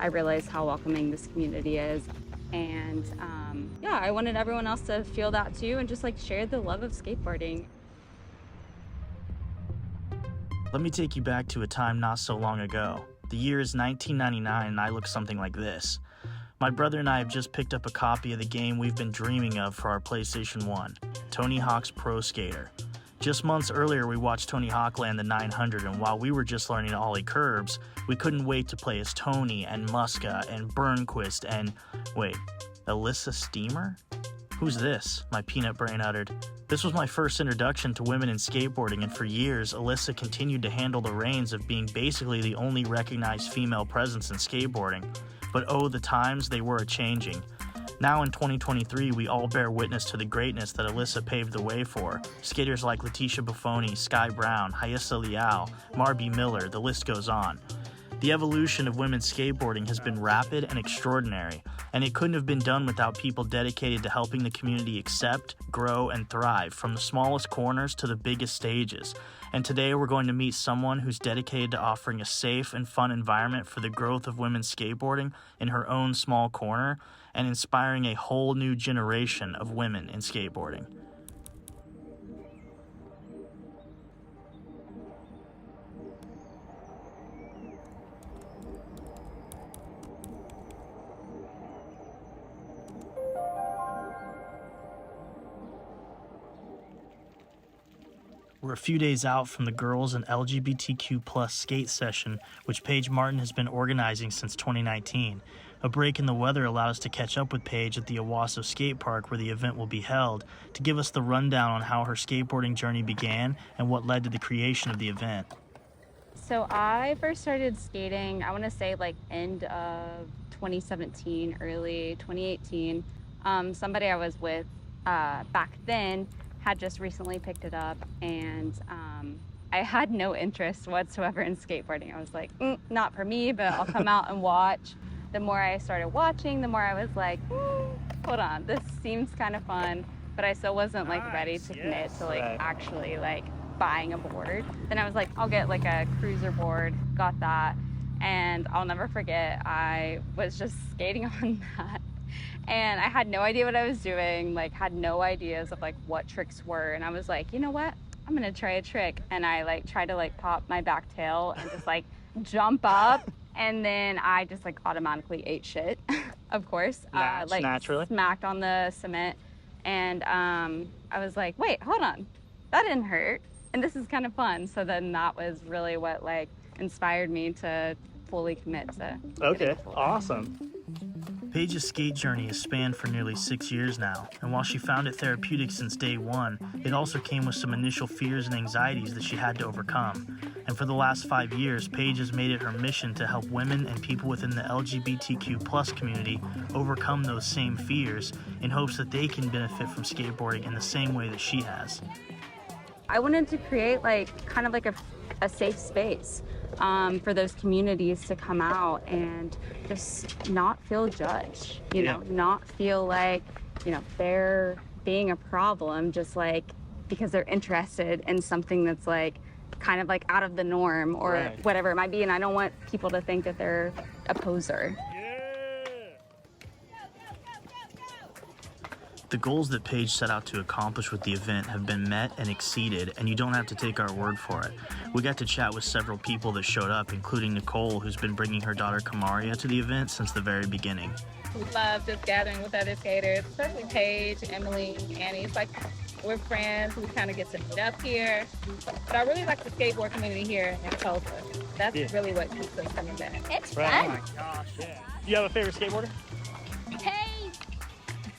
I realized how welcoming this community is. And yeah, I wanted everyone else to feel that too and just like share the love of skateboarding. Let me take you back to a time not so long ago. The year is 1999 and I look something like this. My brother and I have just picked up a copy of the game we've been dreaming of for our PlayStation 1, Tony Hawk's Pro Skater. Just months earlier, we watched Tony Hawk land the 900, and while we were just learning to ollie curbs, we couldn't wait to play as Tony and Muska and Burnquist and, wait, Alyssa Steamer? Who's this? My peanut brain uttered. This was my first introduction to women in skateboarding, and for years, Alyssa continued to handle the reins of being basically the only recognized female presence in skateboarding. But oh, the times they were a-changing. Now in 2023, we all bear witness to the greatness that Alyssa paved the way for. Skaters like Letitia Buffoni, Sky Brown, Hayissa Liao, Marby Miller, the list goes on. The evolution of women's skateboarding has been rapid and extraordinary, and it couldn't have been done without people dedicated to helping the community accept, grow, and thrive, from the smallest corners to the biggest stages. And today we're going to meet someone who's dedicated to offering a safe and fun environment for the growth of women's skateboarding in her own small corner, and inspiring a whole new generation of women in skateboarding. We're a few days out from the Girls and LGBTQ plus skate session, which Paige Martin has been organizing since 2019. A break in the weather allowed us to catch up with Paige at the Owasso Skate Park where the event will be held, to give us the rundown on how her skateboarding journey began and what led to the creation of the event. So I first started skating, I want to say like end of 2017, early 2018. Somebody I was with back then had just recently picked it up, and I had no interest whatsoever in skateboarding. I was like, not for me, but I'll come out and watch. The more I started watching, the more I was like, hold on, this seems kind of fun, but I still wasn't like ready to commit to like actually like buying a board. Then I was like, I'll get like a cruiser board, got that, and I'll never forget, I was just skating on that. And I had no idea what I was doing, like had no ideas of like what tricks were. And I was like, you know what? I'm gonna try a trick. And I like tried to like pop my back tail and just like jump up. And then I just like automatically ate shit, of course. Like naturally. Smacked on the cement. And I was like, wait, hold on. That didn't hurt. And this is kind of fun. So then that was really what like inspired me to fully commit to. Okay, awesome. Paige's skate journey has spanned for nearly 6 years now, and while she found it therapeutic since day one, it also came with some initial fears and anxieties that she had to overcome. And for the last 5 years, Paige has made it her mission to help women and people within the LGBTQ plus community overcome those same fears in hopes that they can benefit from skateboarding in the same way that she has. I wanted to create like kind of like a safe space for those communities to come out and just not feel judged, you know, not feel like, you know, they're being a problem just like because they're interested in something that's like kind of like out of the norm or whatever it might be. And I don't want people to think that they're a poser. The goals that Paige set out to accomplish with the event have been met and exceeded, and you don't have to take our word for it. We got to chat with several people that showed up, including Nicole, who's been bringing her daughter Kamaria to the event since the very beginning. We love just gathering with other skaters, especially Paige, Emily, Annie. It's like we're friends. We kind of get to meet up here. But I really like the skateboard community here in Tulsa. That's really what keeps us coming back. It's fun. Oh my gosh, yeah. Do you have a favorite skateboarder?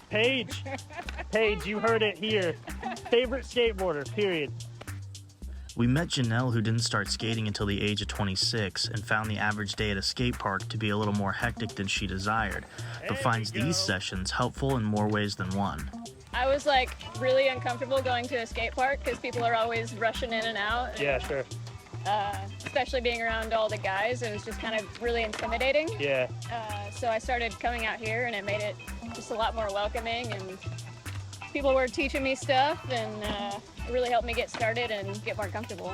Paige. Paige, you heard it here. Favorite skateboarder, period. We met Janelle, who didn't start skating until the age of 26 and found the average day at a skate park to be a little more hectic than she desired, but finds these sessions helpful in more ways than one. I was like really uncomfortable going to a skate park because people are always rushing in and out. And, Yeah, sure. especially being around all the guys, it was just kind of really intimidating. Yeah. So I started coming out here and it made it just a lot more welcoming, and people were teaching me stuff, and it really helped me get started and get more comfortable.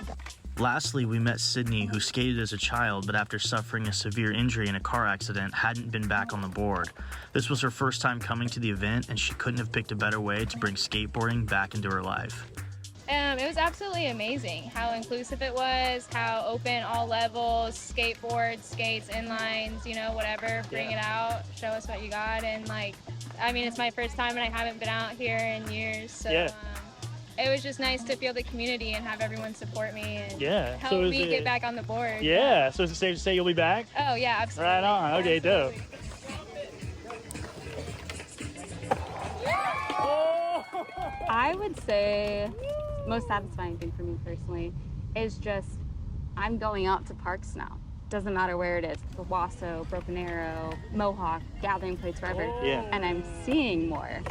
Lastly, we met Sydney, who skated as a child, but after suffering a severe injury in a car accident, hadn't been back on the board. This was her first time coming to the event, and she couldn't have picked a better way to bring skateboarding back into her life. It was absolutely amazing how inclusive it was, how open all levels, skateboards, skates, inlines, whatever, bring it out, show us what you got. And it's my first time and I haven't been out here in years. So it was just nice to feel the community and have everyone support me and help me get back on the board. Yeah, so is it safe to say you'll be back? Oh yeah, absolutely. Right on, okay, absolutely. dope. I would say most satisfying thing for me personally is just I'm going out to parks now. Doesn't matter where it is, Wasso, Broken Arrow, Mohawk, Gathering Place, wherever. And I'm seeing more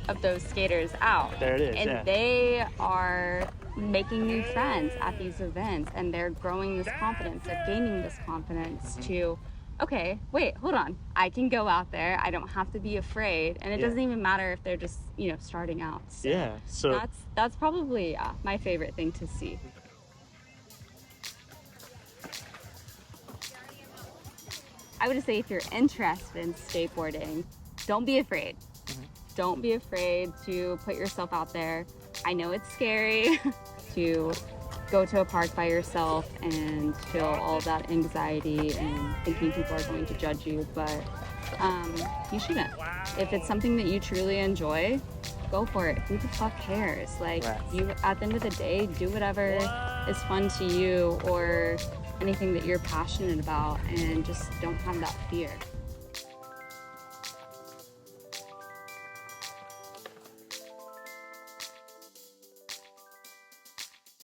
of those skaters out. There it is, and they are making new friends at these events, and they're growing this confidence, they're gaining this confidence to, okay, wait, hold on, I can go out there, I don't have to be afraid, and it doesn't even matter if they're just, starting out. So that's probably my favorite thing to see. I would say if you're interested in skateboarding, don't be afraid. Don't be afraid to put yourself out there. I know it's scary to go to a park by yourself and feel all that anxiety and thinking people are going to judge you, but you shouldn't. If it's something that you truly enjoy, go for it. Who the fuck cares? You, at the end of the day, do whatever is fun to you or anything that you're passionate about, and just don't have that fear.